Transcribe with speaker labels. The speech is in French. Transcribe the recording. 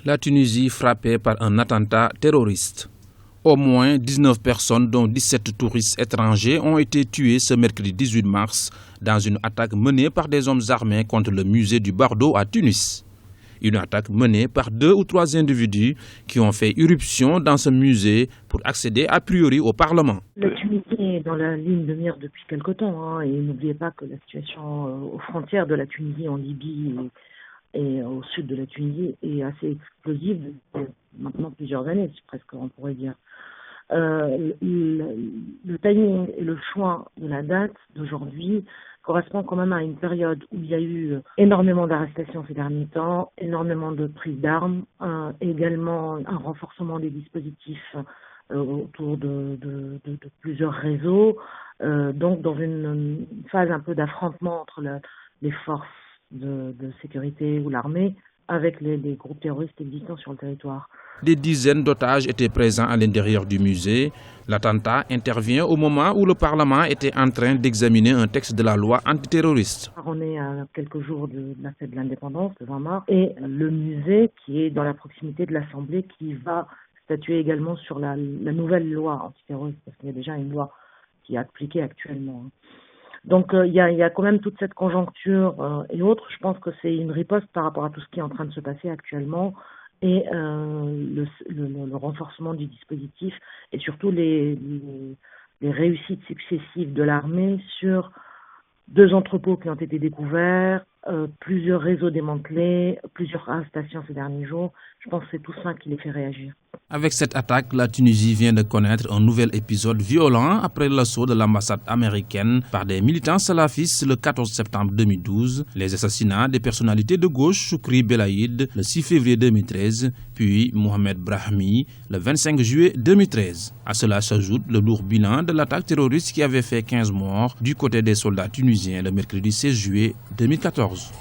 Speaker 1: La Tunisie frappée par un attentat terroriste. Au moins 19 personnes, dont 17 touristes étrangers, ont été tués ce mercredi 18 mars dans une attaque menée par des hommes armés contre le musée du Bardo à Tunis. Une attaque menée par 2 ou 3 individus qui ont fait irruption dans ce musée pour accéder a priori au Parlement.
Speaker 2: La Tunisie est dans la ligne de mire depuis quelque temps, et n'oubliez pas que la situation aux frontières de la Tunisie en Libye et au sud de la Tunisie est assez explosive depuis maintenant plusieurs années, presque on pourrait dire. Le timing et le choix de la date d'aujourd'hui correspond quand même à une période où il y a eu énormément d'arrestations ces derniers temps, énormément de prises d'armes, également un renforcement des dispositifs autour de plusieurs réseaux, donc dans une phase un peu d'affrontement entre les forces de sécurité ou l'armée avec les groupes terroristes existants sur le territoire.
Speaker 1: Des dizaines d'otages étade présents à l'intérieur du musée. L'attentat intervient au moment où le Parlement était en train d'examiner un texte de la loi antiterroriste.
Speaker 2: On est à quelques jours de la fête de l'indépendance, le 20 mars, et le musée qui est dans la proximité de l'Assemblée qui va statuer également sur la nouvelle loi antiterroriste, parce qu'il y a déjà une loi qui est appliquée actuellement. Donc il y a quand même toute cette conjoncture et autres. Je pense que c'est une riposte par rapport à tout ce qui est en train de se passer actuellement et le renforcement du dispositif et surtout les réussites successives de l'armée sur 2 entrepôts qui ont été découverts, plusieurs réseaux démantelés, plusieurs arrestations ces derniers jours. Je pense que c'est tout ça qui les fait réagir.
Speaker 1: Avec cette attaque, la Tunisie vient de connaître un nouvel épisode violent après l'assaut de l'ambassade américaine par des militants salafistes le 14 septembre 2012, les assassinats des personnalités de gauche Choukri Belaïd le 6 février 2013, puis Mohamed Brahmi le 25 juillet 2013. À cela s'ajoute le lourd bilan de l'attaque terroriste qui avait fait 15 morts du côté des soldats tunisiens le mercredi 16 juillet 2014.